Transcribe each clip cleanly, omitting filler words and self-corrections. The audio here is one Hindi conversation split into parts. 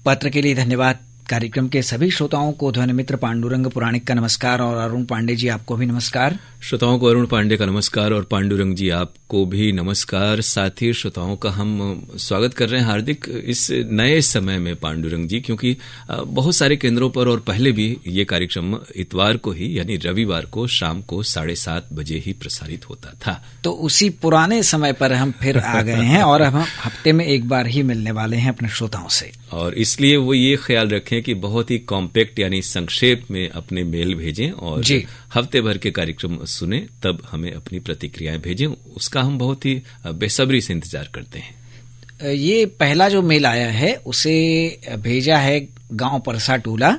पत्र के लिए धन्यवाद। कार्यक्रम के सभी श्रोताओं को ध्वनि मित्र पांडुरंग पुराणिक का नमस्कार और अरुण पांडे जी आपको भी नमस्कार। श्रोताओं को अरुण पांडे का नमस्कार और पांडुरंग जी आपको भी नमस्कार। साथ ही श्रोताओं का हम स्वागत कर रहे हैं हार्दिक इस नए समय में पांडुरंग जी, क्योंकि बहुत सारे केंद्रों पर और पहले भी ये कार्यक्रम इतवार को ही यानी रविवार को शाम को 7:30 बजे ही प्रसारित होता था। तो उसी पुराने समय पर हम फिर आ गए हैं और हम हफ्ते में एक बार ही मिलने वाले हैं अपने श्रोताओं से, और इसलिए वो ये ख्याल रखें कि बहुत ही कॉम्पैक्ट यानी संक्षेप में अपने मेल भेजें और हफ्ते भर के कार्यक्रम सुने, तब हमें अपनी प्रतिक्रियाएं भेजें। उसका हम बहुत ही बेसब्री से इंतजार करते हैं। ये पहला जो मेल आया है उसे भेजा है गांव परसा टूला,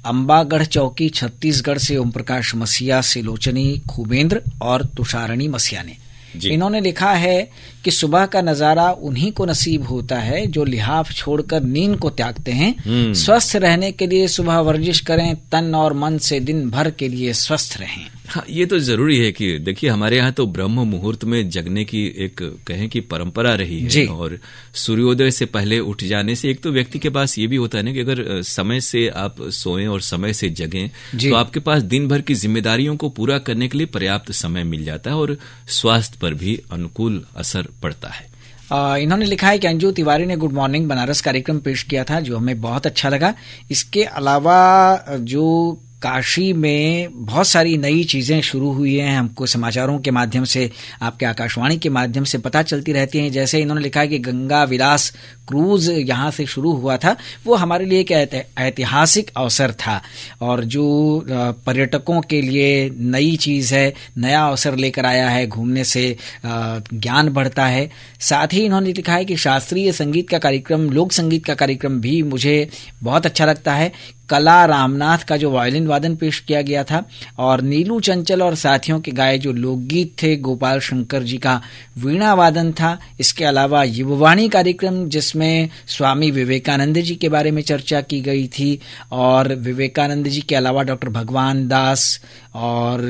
अंबागढ़ चौकी, छत्तीसगढ़ से ओम प्रकाश मसीहा, सिलोचनी खूबेंद्र और तुषारणी मसीहा ने। इन्होंने लिखा है कि सुबह का नजारा उन्हीं को नसीब होता है जो लिहाफ छोड़कर नींद को त्यागते हैं। स्वस्थ रहने के लिए सुबह वर्जिश करें, तन और मन से दिन भर के लिए स्वस्थ रहें। हाँ, ये तो जरूरी है कि देखिए हमारे यहाँ तो ब्रह्म मुहूर्त में जगने की एक कहें कि परंपरा रही है, और सूर्योदय से पहले उठ जाने से एक तो व्यक्ति के पास ये भी होता है ना कि अगर समय से आप सोएं और समय से जगें तो आपके पास दिन भर की जिम्मेदारियों को पूरा करने के लिए पर्याप्त समय मिल जाता है और स्वास्थ्य पर भी अनुकूल असर पड़ता है। इन्होंने लिखा है कि अंजू तिवारी ने गुड मॉर्निंग बनारस कार्यक्रम पेश किया था जो हमें बहुत अच्छा लगा। इसके अलावा जो काशी में बहुत सारी नई चीजें शुरू हुई हैं, हमको समाचारों के माध्यम से, आपके आकाशवाणी के माध्यम से पता चलती रहती हैं। जैसे इन्होंने लिखा है कि गंगा विलास क्रूज यहाँ से शुरू हुआ था, वो हमारे लिए एक ऐतिहासिक अवसर था और जो पर्यटकों के लिए नई चीज है, नया अवसर लेकर आया है। घूमने से ज्ञान बढ़ता है। साथ ही इन्होंने लिखा है कि शास्त्रीय संगीत का कार्यक्रम, लोक संगीत का कार्यक्रम भी मुझे बहुत अच्छा लगता है। कला रामनाथ का जो वायलिन वादन पेश किया गया था और नीलू चंचल और साथियों के गाए जो लोकगीत थे, गोपाल शंकर जी का वीणा वादन था। इसके अलावा युववाणी कार्यक्रम जिसमें स्वामी विवेकानंद जी के बारे में चर्चा की गई थी और विवेकानंद जी के अलावा डॉक्टर भगवान दास और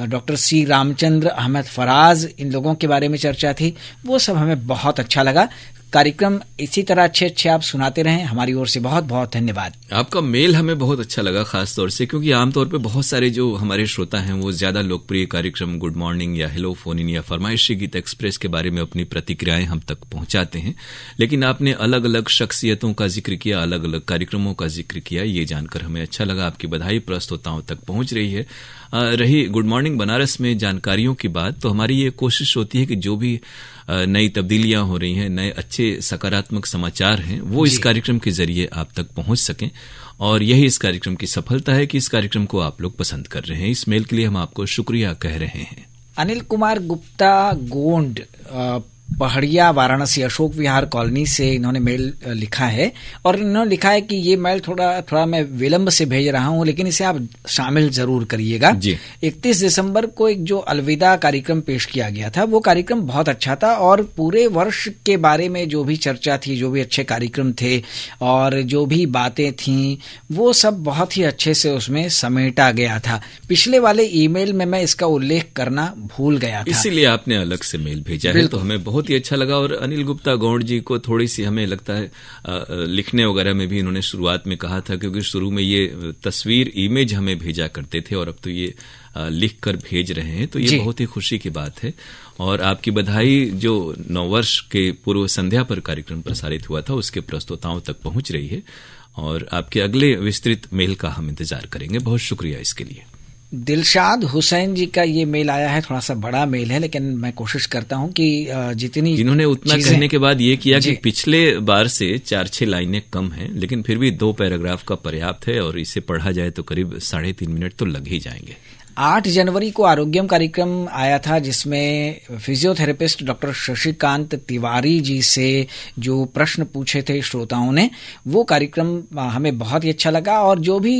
डॉक्टर सी रामचंद्र अहमद फराज, इन लोगों के बारे में चर्चा थी। वो सब हमें बहुत अच्छा लगा। कार्यक्रम इसी तरह अच्छे आप सुनाते रहें। हमारी ओर से बहुत बहुत धन्यवाद। आपका मेल हमें बहुत अच्छा लगा, खास तौर से क्योंकि आमतौर पे बहुत सारे जो हमारे श्रोता हैं वो ज्यादा लोकप्रिय कार्यक्रम गुड मॉर्निंग या हेलो फोन इन या फरमाइशी गीत एक्सप्रेस के बारे में अपनी प्रतिक्रियाएं हम तक पहुंचाते हैं, लेकिन आपने अलग अलग शख्सियतों का जिक्र किया, अलग अलग कार्यक्रमों का जिक्र किया, ये जानकर हमें अच्छा लगा। आपकी बधाई प्रस्तोताओं तक पहुंच रही है। रही गुड मॉर्निंग बनारस में जानकारियों की बात, तो हमारी ये कोशिश होती है कि जो भी नई तब्दीलियां हो रही हैं, नए अच्छे सकारात्मक समाचार हैं, वो इस कार्यक्रम के जरिए आप तक पहुंच सकें, और यही इस कार्यक्रम की सफलता है कि इस कार्यक्रम को आप लोग पसंद कर रहे हैं। इस मेल के लिए हम आपको शुक्रिया कह रहे हैं। अनिल कुमार गुप्ता गोंड, पहाड़िया, वाराणसी, अशोक विहार कॉलोनी से इन्होंने मेल लिखा है और इन्होंने लिखा है कि ये मेल थोड़ा मैं विलंब से भेज रहा हूं, लेकिन इसे आप शामिल जरूर करिएगा। 31 दिसंबर को एक जो अलविदा कार्यक्रम पेश किया गया था, वो कार्यक्रम बहुत अच्छा था और पूरे वर्ष के बारे में जो भी चर्चा थी, जो भी अच्छे कार्यक्रम थे और जो भी बातें थीं, वो सब बहुत ही अच्छे से उसमें समेटा गया था। पिछले वाले ईमेल में मैं इसका उल्लेख करना भूल गया था, इसीलिए आपने अलग से मेल भेजा है, तो हमें बहुत ही अच्छा लगा। और अनिल गुप्ता गौड़ जी को थोड़ी सी हमें लगता है लिखने वगैरह में भी इन्होंने शुरुआत में कहा था, क्योंकि शुरू में ये तस्वीर इमेज हमें भेजा करते थे और अब तो ये लिख कर भेज रहे हैं, तो ये बहुत ही खुशी की बात है। और आपकी बधाई जो नववर्ष के पूर्व संध्या पर कार्यक्रम प्रसारित हुआ था उसके प्रस्तोताओं तक पहुंच रही है और आपके अगले विस्तृत मेल का हम इंतजार करेंगे। बहुत शुक्रिया इसके लिए। दिलशाद हुसैन जी का ये मेल आया है, थोड़ा सा बड़ा मेल है, लेकिन मैं कोशिश करता हूं कि जिन्होंने उतना कहने के बाद ये किया कि पिछले बार से 4-6 लाइनें कम हैं, लेकिन फिर भी 2 पैराग्राफ का पर्याप्त है और इसे पढ़ा जाए तो करीब 3.5 मिनट तो लग ही जाएंगे। 8 जनवरी को आरोग्यम कार्यक्रम आया था जिसमें फिजियोथेरेपिस्ट डॉक्टर शशिकांत तिवारी जी से जो प्रश्न पूछे थे श्रोताओं ने, वो कार्यक्रम हमें बहुत ही अच्छा लगा। और जो भी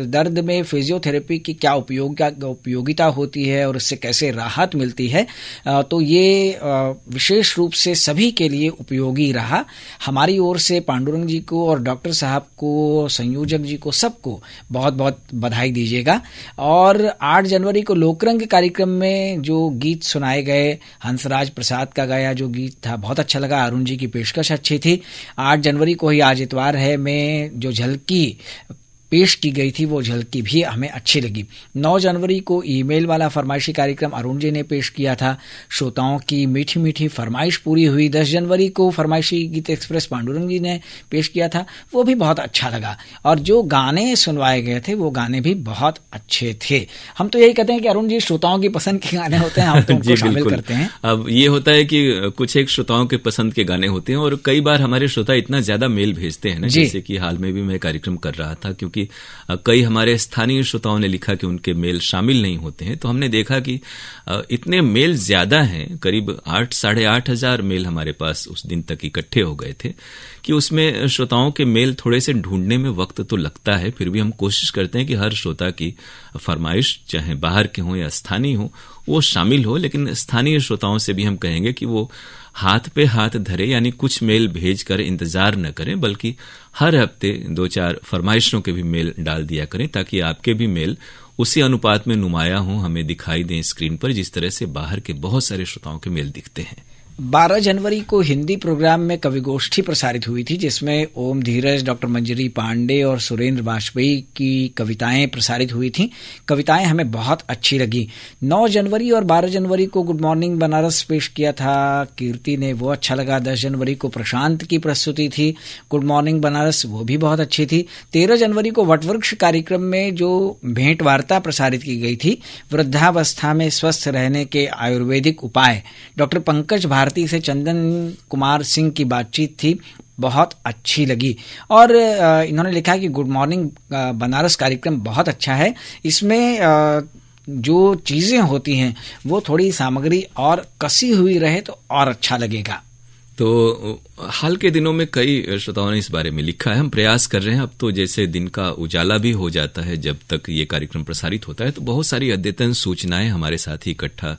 दर्द में फिजियोथेरेपी की क्या उपयोगिता होती है और इससे कैसे राहत मिलती है, तो ये विशेष रूप से सभी के लिए उपयोगी रहा। हमारी ओर से पांडुरंग जी को और डॉक्टर साहब को, संयोजक जी को, सबको बहुत बहुत बधाई दीजिएगा। और 8 जनवरी को लोकरंग कार्यक्रम में जो गीत सुनाए गए, हंसराज प्रसाद का गाया जो गीत था बहुत अच्छा लगा, अरुण जी की पेशकश अच्छी थी। 8 जनवरी को ही, आज इतवार है, में जो झलकी पेश की गई थी वो झलकी भी हमें अच्छी लगी। 9 जनवरी को ईमेल वाला फरमाइशी कार्यक्रम अरुण जी ने पेश किया था, श्रोताओं की मीठी मीठी फरमाइश पूरी हुई। 10 जनवरी को फरमाइशी गीत एक्सप्रेस पांडुरंग जी ने पेश किया था, वो भी बहुत अच्छा लगा। और जो गाने सुनवाए गए थे वो गाने भी बहुत अच्छे थे। हम तो यही कहते हैं कि अरुण जी श्रोताओं की पसंद के गाने होते हैं, हम तो उनको शामिल करते हैं। अब ये होता है कि कुछ एक श्रोताओं के पसंद के गाने होते हैं और कई बार हमारे श्रोता इतना ज्यादा मेल भेजते हैं ना, जैसे कि हाल में भी मैं कार्यक्रम कर रहा था, क्योंकि कई हमारे स्थानीय श्रोताओं ने लिखा कि उनके मेल शामिल नहीं होते हैं, तो हमने देखा कि इतने मेल ज्यादा हैं, करीब 8-8.5 हजार मेल हमारे पास उस दिन तक इकट्ठे हो गए थे, कि उसमें श्रोताओं के मेल थोड़े से ढूंढने में वक्त तो लगता है। फिर भी हम कोशिश करते हैं कि हर श्रोता की फरमाइश, चाहे बाहर के हो या स्थानीय हो, वो शामिल हो। लेकिन स्थानीय श्रोताओं से भी हम कहेंगे कि वो हाथ पे हाथ धरे, यानी कुछ मेल भेज कर इंतजार न करें, बल्कि हर हफ्ते 2-4 फरमाइशों के भी मेल डाल दिया करें, ताकि आपके भी मेल उसी अनुपात में नुमाया हो, हमें दिखाई दें स्क्रीन पर, जिस तरह से बाहर के बहुत सारे श्रोताओं के मेल दिखते हैं। 12 जनवरी को हिंदी प्रोग्राम में कवि गोष्ठी प्रसारित हुई थी, जिसमें ओम धीरज, डॉक्टर मंजरी पांडे और सुरेंद्र वाजपेयी की कविताएं प्रसारित हुई थी। कविताएं हमें बहुत अच्छी लगी। 9 जनवरी और 12 जनवरी को गुड मॉर्निंग बनारस पेश किया था कीर्ति ने, वो अच्छा लगा। 10 जनवरी को प्रशांत की प्रस्तुति थी गुड मॉर्निंग बनारस, वो भी बहुत अच्छी थी। 13 जनवरी को वटवृक्ष कार्यक्रम में जो भेंट वार्ता प्रसारित की गई थी, वृद्धावस्था में स्वस्थ रहने के आयुर्वेदिक उपाय, डॉक्टर पंकज भारती से चंदन कुमार सिंह की बातचीत थी, बहुत अच्छी लगी। और इन्होंने लिखा कि गुड मॉर्निंग बनारस कार्यक्रम बहुत अच्छा है, इसमें जो चीजें होती हैं वो थोड़ी सामग्री और कसी हुई रहे तो और अच्छा लगेगा। तो हाल के दिनों में कई श्रोताओं ने इस बारे में लिखा है। हम प्रयास कर रहे हैं, अब तो जैसे दिन का उजाला भी हो जाता है जब तक ये कार्यक्रम प्रसारित होता है, तो बहुत सारी अद्यतन सूचनाएं हमारे साथ ही इकट्ठा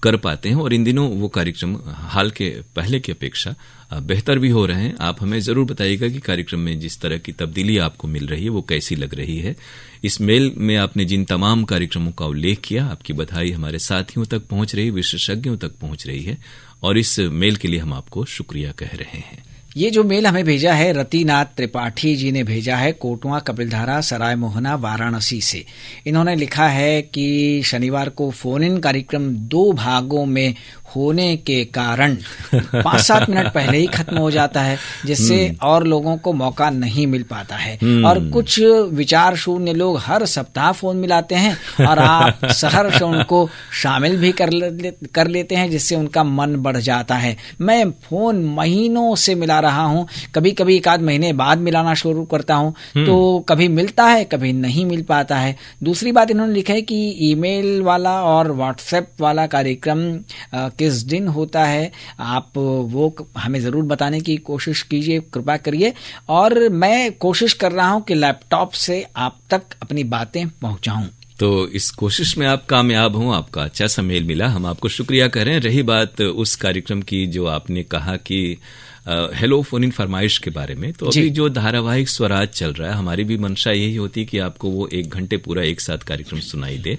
कर पाते हैं, और इन दिनों वो कार्यक्रम हाल के पहले की अपेक्षा बेहतर भी हो रहे हैं। आप हमें जरूर बताइएगा कि कार्यक्रम में जिस तरह की तब्दीली आपको मिल रही है वो कैसी लग रही है। इस मेल में आपने जिन तमाम कार्यक्रमों का उल्लेख किया, आपकी बधाई हमारे साथियों तक पहुंच रही, विशेषज्ञों तक पहुंच रही है, और इस मेल के लिए हम आपको शुक्रिया कह रहे हैं। ये जो मेल हमें भेजा है रतिनाथ त्रिपाठी जी ने भेजा है, कोटवा कपिलधारा सराय मोहना वाराणसी से। इन्होंने लिखा है कि शनिवार को फोन इन कार्यक्रम 2 भागों में होने के कारण 5-7 मिनट पहले ही खत्म हो जाता है, जिससे और लोगों को मौका नहीं मिल पाता है। और कुछ विचार शून्य लोग हर सप्ताह फोन मिलाते हैं और आप सहर्ष उनको शामिल भी कर लेते हैं, जिससे उनका मन बढ़ जाता है। मैं फोन महीनों से मिला रहा हूं, कभी कभी 1 महीने बाद मिलाना शुरू करता हूं, तो कभी मिलता है कभी नहीं मिल पाता है। दूसरी बात इन्होंने लिखा है कि ईमेल वाला और व्हाट्सएप वाला कार्यक्रम किस दिन होता है, आप वो हमें जरूर बताने की कोशिश कीजिए, कृपा करिए। और मैं कोशिश कर रहा हूं कि लैपटॉप से आप तक अपनी बातें पहुंचाऊं। तो इस कोशिश में आप कामयाब हों, आपका अच्छा सा मेल मिला, हम आपको शुक्रिया करें। रही बात उस कार्यक्रम की जो आपने कहा कि हेलो फोन इन फरमाइश के बारे में, तो अभी जो धारावाहिक स्वराज चल रहा है, हमारी भी मंशा यही होती है कि आपको वो 1 घंटे पूरा एक साथ कार्यक्रम सुनाई दे।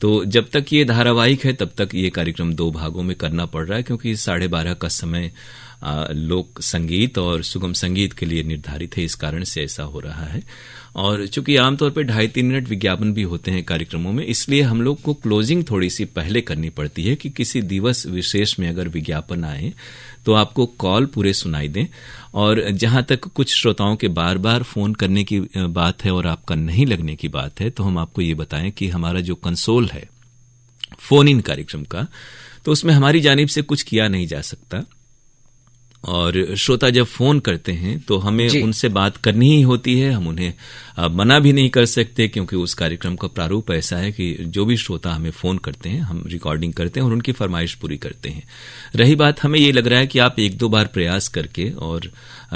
तो जब तक ये धारावाहिक है तब तक ये कार्यक्रम 2 भागों में करना पड़ रहा है, क्योंकि 12:30 का समय लोक संगीत और सुगम संगीत के लिए निर्धारित है, इस कारण से ऐसा हो रहा है। और चूंकि आमतौर पर 2.5-3 मिनट विज्ञापन भी होते हैं कार्यक्रमों में, इसलिए हम लोग को क्लोजिंग थोड़ी सी पहले करनी पड़ती है कि किसी दिवस विशेष में अगर विज्ञापन आए तो आपको कॉल पूरे सुनाई दें। और जहां तक कुछ श्रोताओं के बार बार फोन करने की बात है और आपका नहीं लगने की बात है, तो हम आपको ये बताएं कि हमारा जो कंसोल है फोन इन कार्यक्रम का, तो उसमें हमारी जानिब से कुछ किया नहीं जा सकता। और श्रोता जब फोन करते हैं तो हमें उनसे बात करनी ही होती है, हम उन्हें मना भी नहीं कर सकते, क्योंकि उस कार्यक्रम का प्रारूप ऐसा है कि जो भी श्रोता हमें फोन करते हैं हम रिकॉर्डिंग करते हैं और उनकी फरमाइश पूरी करते हैं। रही बात, हमें ये लग रहा है कि आप 1-2 बार प्रयास करके और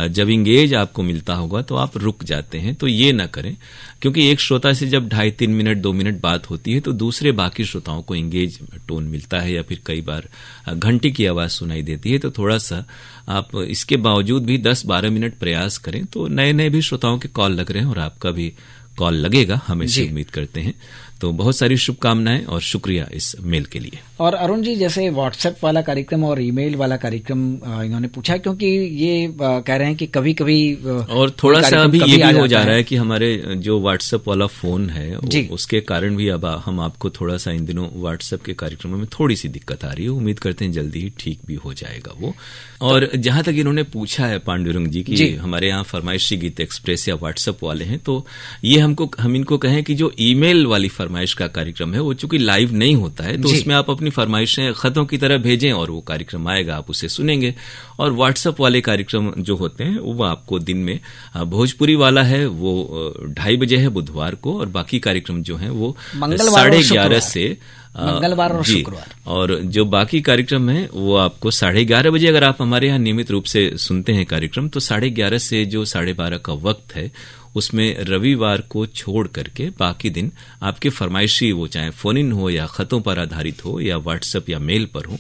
जब इंगेज आपको मिलता होगा तो आप रुक जाते हैं, तो ये ना करें, क्योंकि एक श्रोता से जब 2.5-3 मिनट 2 मिनट बात होती है तो दूसरे बाकी श्रोताओं को इंगेज टोन मिलता है, या फिर कई बार घंटी की आवाज सुनाई देती है। तो थोड़ा सा आप इसके बावजूद भी 10-12 मिनट प्रयास करें, तो नए नए भी श्रोताओं के कॉल लग रहे हैं और आपका भी कॉल लगेगा, हम इससे उम्मीद करते हैं। तो बहुत सारी शुभकामनाएं और शुक्रिया इस मेल के लिए। और अरुण जी, जैसे व्हाट्सएप वाला कार्यक्रम और ईमेल वाला कार्यक्रम इन्होंने पूछा, क्योंकि ये कह रहे हैं कि कभी कभी और थोड़ा सा अभी ये भी हो जा रहा है कि हमारे जो व्हाट्सएप वाला फोन है उसके कारण भी अब हम आपको थोड़ा सा इन दिनों व्हाट्सएप के कार्यक्रमों में थोड़ी सी दिक्कत आ रही है। उम्मीद करते हैं जल्दी ही ठीक भी हो जाएगा वो। और जहां तक इन्होंने पूछा है पांडुरंग जी कि हमारे यहाँ फरमाइशी गीत एक्सप्रेस या व्हाट्सएप वाले हैं, तो ये हम इनको कहें कि जो ईमेल वाली फरमाइश का कार्यक्रम है वो चूंकि लाइव नहीं होता है, तो उसमें आप अपनी फरमाइशें खतों की तरह भेजें और वो कार्यक्रम आएगा, आप उसे सुनेंगे। और व्हाट्सएप वाले कार्यक्रम जो होते हैं वो आपको दिन में, भोजपुरी वाला है वो 2:30 बजे है बुधवार को, और बाकी कार्यक्रम जो है वो 11:30 से मंगलवार और शुक्रवार, और जो बाकी कार्यक्रम है वो आपको 11:30 बजे, अगर आप हमारे यहाँ नियमित रूप से सुनते हैं कार्यक्रम, तो 11:30 से जो 12:30 का वक्त है उसमें रविवार को छोड़ करके बाकी दिन आपके फरमाइशी, वो चाहे फोन इन हो या खतों पर आधारित हो या व्हाट्सएप या मेल पर हो,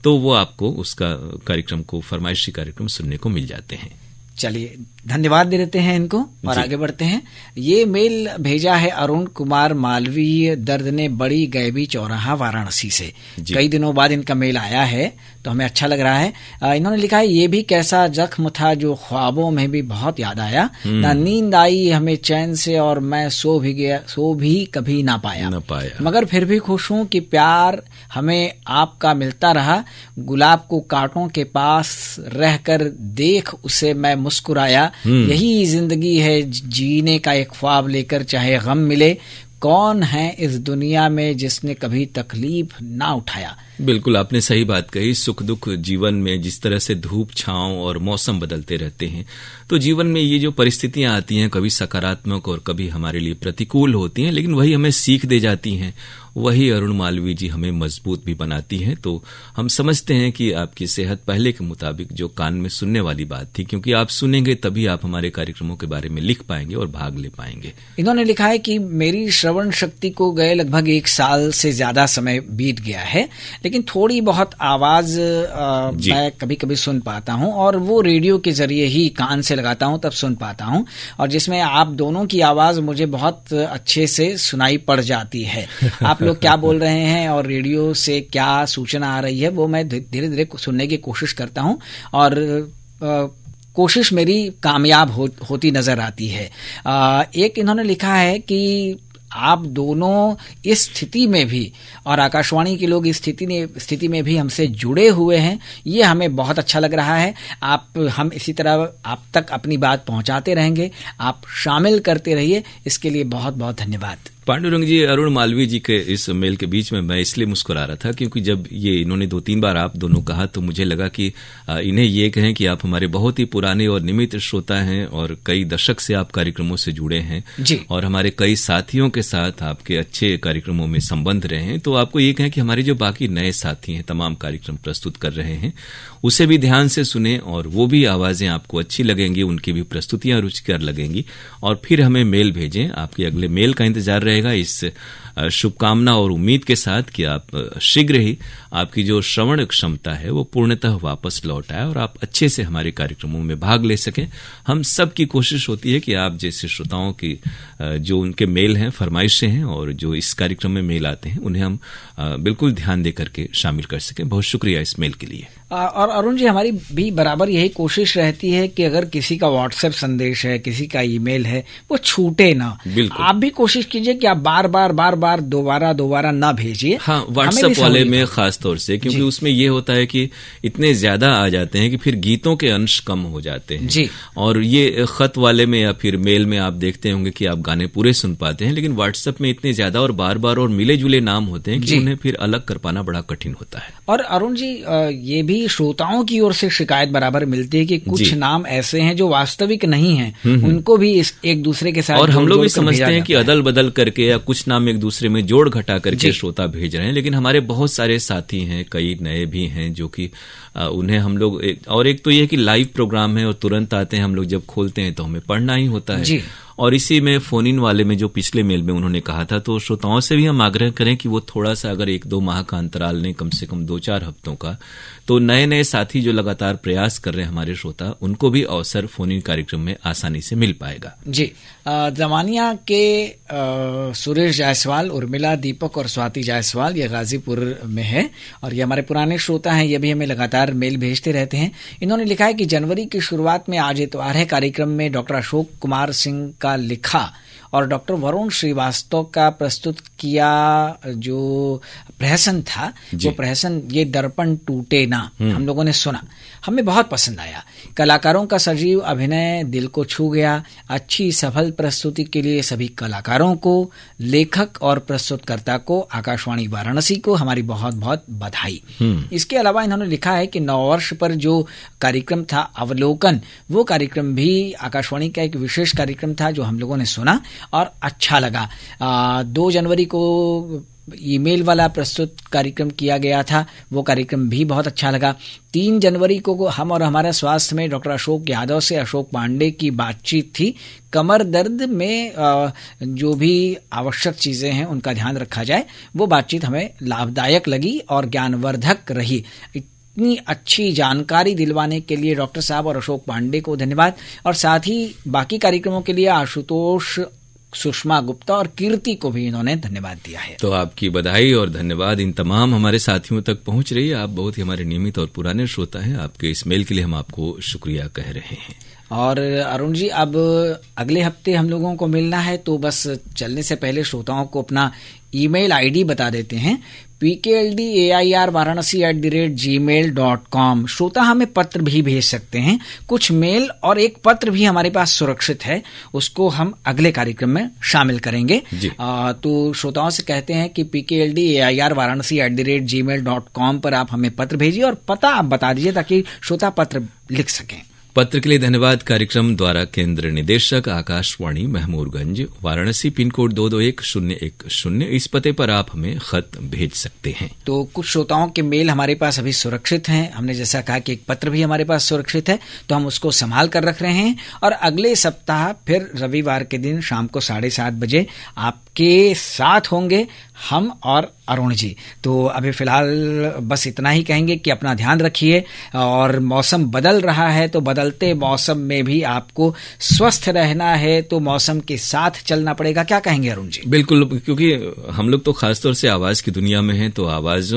तो वो आपको उसका कार्यक्रम को, फरमाइशी कार्यक्रम सुनने को मिल जाते हैं। चलिए, धन्यवाद दे देते हैं इनको और आगे बढ़ते हैं। ये मेल भेजा है अरुण कुमार मालवीय, दर्द ने बड़ी गैबी चौराहा वाराणसी से। कई दिनों बाद इनका मेल आया है तो हमें अच्छा लग रहा है। इन्होंने लिखा है, ये भी कैसा जख्म था जो ख्वाबों में भी बहुत याद आया, ना नींद आई हमें चैन से और मैं सो भी कभी ना पाया, मगर फिर भी खुश हूं कि प्यार हमें आपका मिलता रहा। गुलाब को कांटों के पास रहकर देख उसे मैं मुस्कुराया, यही जिंदगी है जीने का एक ख्वाब लेकर, चाहे गम मिले। कौन है इस दुनिया में जिसने कभी तकलीफ ना उठाया। बिल्कुल, आपने सही बात कही। सुख दुख जीवन में जिस तरह से धूप छांव और मौसम बदलते रहते हैं, तो जीवन में ये जो परिस्थितियां आती हैं, कभी सकारात्मक और कभी हमारे लिए प्रतिकूल होती हैं, लेकिन वही हमें सीख दे जाती हैं। वही अरुण मालवीय जी हमें मजबूत भी बनाती हैं। तो हम समझते हैं कि आपकी सेहत पहले के मुताबिक जो कान में सुनने वाली बात थी, क्योंकि आप सुनेंगे तभी आप हमारे कार्यक्रमों के बारे में लिख पाएंगे और भाग ले पाएंगे। इन्होंने लिखा है कि मेरी श्रवण शक्ति को गए लगभग 1 साल से ज्यादा समय बीत गया है, लेकिन थोड़ी बहुत आवाज मैं कभी कभी सुन पाता हूं, और वो रेडियो के जरिए ही कान से लगाता हूं तब सुन पाता हूं, और जिसमें आप दोनों की आवाज मुझे बहुत अच्छे से सुनाई पड़ जाती है। आप लोग क्या बोल रहे हैं और रेडियो से क्या सूचना आ रही है वो मैं धीरे धीरे सुनने की कोशिश करता हूं, और कोशिश मेरी कामयाब होती नजर आती है। एक इन्होंने लिखा है कि आप दोनों इस स्थिति में भी और आकाशवाणी के लोग इस स्थिति में भी हमसे जुड़े हुए हैं, ये हमें बहुत अच्छा लग रहा है। हम इसी तरह आप तक अपनी बात पहुंचाते रहेंगे, आप शामिल करते रहिए, इसके लिए बहुत बहुत धन्यवाद। पांडुरंग जी, अरुण मालवीय जी के इस मेल के बीच में मैं इसलिए मुस्कुरा रहा था क्योंकि जब ये इन्होंने 2-3 बार आप दोनों कहा तो मुझे लगा कि इन्हें ये कहें कि आप हमारे बहुत ही पुराने और नियमित श्रोता हैं और कई दशक से आप कार्यक्रमों से जुड़े हैं जी, और हमारे कई साथियों के साथ आपके अच्छे कार्यक्रमों में संबंध रहे हैं। तो आपको ये कहें कि हमारे जो बाकी नए साथी हैं, तमाम कार्यक्रम प्रस्तुत कर रहे हैं, उसे भी ध्यान से सुने और वो भी आवाजें आपको अच्छी लगेंगी, उनकी भी प्रस्तुतियां रुचिकर लगेंगी, और फिर हमें मेल भेजें। आपके अगले मेल का इंतजार रहेगा इस शुभकामना और उम्मीद के साथ कि आप शीघ्र ही आपकी जो श्रवण क्षमता है वो पूर्णतः वापस लौट आए और आप अच्छे से हमारे कार्यक्रमों में भाग ले सकें। हम सब की कोशिश होती है कि आप जैसे श्रोताओं की जो उनके मेल हैं, फरमाइशें हैं और जो इस कार्यक्रम में मेल आते हैं, उन्हें हम बिल्कुल ध्यान दे करके शामिल कर सकें। बहुत शुक्रिया इस मेल के लिए। और अरुण जी, हमारी भी बराबर यही कोशिश रहती है कि अगर किसी का व्हाट्सएप संदेश है, किसी का ईमेल है, वो छूटे ना। आप भी कोशिश कीजिए कि आप बार बार दोबारा ना भेजिए। हाँ, व्हाट्सएप वाले में खास तौर से, क्योंकि उसमें ये होता है कि इतने ज्यादा आ जाते हैं कि फिर गीतों के अंश कम हो जाते हैं जी। और ये खत वाले में या फिर मेल में आप देखते होंगे कि आप गाने पूरे सुन पाते हैं, लेकिन व्हाट्सएप में इतने ज्यादा और बार और मिले जुले नाम होते हैं कि उन्हें फिर अलग कर पाना बड़ा कठिन होता है। और अरुण जी, ये भी श्रोताओं की ओर से शिकायत बराबर मिलती है कि कुछ नाम ऐसे हैं जो वास्तविक नहीं हैं, उनको भी एक दूसरे के साथ, और हम लोग भी समझते हैं कि अदल बदल करके या कुछ नाम एक दूसरे में जोड़ घटा करके श्रोता भेज रहे हैं, लेकिन हमारे बहुत सारे साथी हैं, कई नए भी हैं जो कि उन्हें हम लोग और एक तो ये कि लाइव प्रोग्राम है और तुरंत आते हैं, हम लोग जब खोलते हैं तो हमें पढ़ना ही होता है, और इसी में फोन इन वाले में जो पिछले मेल में उन्होंने कहा था, तो श्रोताओं से भी हम आग्रह करें कि वो थोड़ा सा अगर 1-2 माह का अंतराल लें, कम से कम 2-4 हफ्तों का, तो नए नए साथी जो लगातार प्रयास कर रहे हैं हमारे श्रोता, उनको भी अवसर फोन इन कार्यक्रम में आसानी से मिल पाएगा। जी, दमानिया के सुरेश जायसवाल, उर्मिला, दीपक और स्वाति जायसवाल, ये गाजीपुर में है और ये हमारे पुराने श्रोता हैं, ये भी हमें लगातार मेल भेजते रहते हैं। इन्होंने लिखा है कि जनवरी की शुरुआत में आज इतवार है, कार्यक्रम में डॉक्टर अशोक कुमार सिंह का लिखा और डॉक्टर वरुण श्रीवास्तव का प्रस्तुत किया जो प्रहसन था, वो प्रहसन ये दर्पण टूटे ना, हम लोगों ने सुना, हमें बहुत पसंद आया। कलाकारों का सजीव अभिनय दिल को छू गया। अच्छी सफल प्रस्तुति के लिए सभी कलाकारों को, लेखक और प्रस्तुतकर्ता को, आकाशवाणी वाराणसी को हमारी बहुत बहुत बधाई। इसके अलावा इन्होंने लिखा है कि नववर्ष पर जो कार्यक्रम था अवलोकन, वो कार्यक्रम भी आकाशवाणी का एक विशेष कार्यक्रम था जो हम लोगों ने सुना और अच्छा लगा। 2 जनवरी को ईमेल वाला प्रस्तुत कार्यक्रम किया गया था, वो कार्यक्रम भी बहुत अच्छा लगा। 3 जनवरी को हम और हमारा स्वास्थ्य में डॉक्टर अशोक यादव से अशोक पांडे की बातचीत थी। कमर दर्द में जो भी आवश्यक चीजें हैं उनका ध्यान रखा जाए, वो बातचीत हमें लाभदायक लगी और ज्ञानवर्धक रही। इतनी अच्छी जानकारी दिलवाने के लिए डॉक्टर साहब और अशोक पांडे को धन्यवाद, और साथ ही बाकी कार्यक्रमों के लिए आशुतोष, सुषमा गुप्ता और कीर्ति को भी इन्होंने धन्यवाद दिया है। तो आपकी बधाई और धन्यवाद इन तमाम हमारे साथियों तक पहुंच रही है। आप बहुत ही हमारे नियमित और पुराने श्रोता हैं। आपके इस मेल के लिए हम आपको शुक्रिया कह रहे हैं। और अरुण जी, अब अगले हफ्ते हम लोगों को मिलना है, तो बस चलने से पहले श्रोताओं को अपना ईमेल आईडी बता देते हैं, pkldair@gmail.com। श्रोता हमें पत्र भी भेज सकते हैं, कुछ मेल और एक पत्र भी हमारे पास सुरक्षित है, उसको हम अगले कार्यक्रम में शामिल करेंगे। तो श्रोताओं से कहते हैं कि pkldair@gmail.com पर आप हमें पत्र भेजिए और पता आप बता दीजिए ताकि श्रोता पत्र लिख सकें। पत्र के लिए धन्यवाद। कार्यक्रम द्वारा केंद्र निदेशक आकाशवाणी महमूरगंज, वाराणसी, पिन कोड 221010। इस पते पर आप हमें खत भेज सकते हैं। तो कुछ श्रोताओं के मेल हमारे पास अभी सुरक्षित हैं, हमने जैसा कहा कि एक पत्र भी हमारे पास सुरक्षित है, तो हम उसको संभाल कर रख रहे हैं और अगले सप्ताह फिर रविवार के दिन शाम को 7:30 बजे आपके साथ होंगे हम और अरुण जी। तो अभी फिलहाल बस इतना ही कहेंगे कि अपना ध्यान रखिए, और मौसम बदल रहा है तो बदलते मौसम में भी आपको स्वस्थ रहना है, तो मौसम के साथ चलना पड़ेगा। क्या कहेंगे अरुण जी? बिल्कुल, क्योंकि हम लोग तो खासतौर से आवाज की दुनिया में हैं, तो आवाज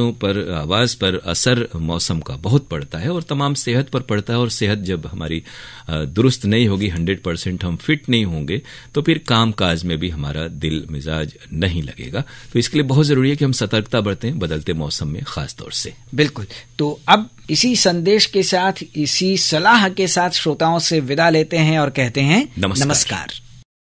पर असर मौसम का बहुत पड़ता है और तमाम सेहत पर पड़ता है। और सेहत जब हमारी दुरुस्त नहीं होगी, 100% हम फिट नहीं होंगे, तो फिर काम काज में भी हमारा दिल मिजाज नहीं लगेगा। तो इसके लिए बहुत जरूरी है कि हम सतर्कता बरतें बदलते मौसम में खास तौर से। बिल्कुल। तो अब इसी संदेश के साथ, इसी सलाह के साथ श्रोताओं से विदा लेते हैं और कहते हैं नमस्कार।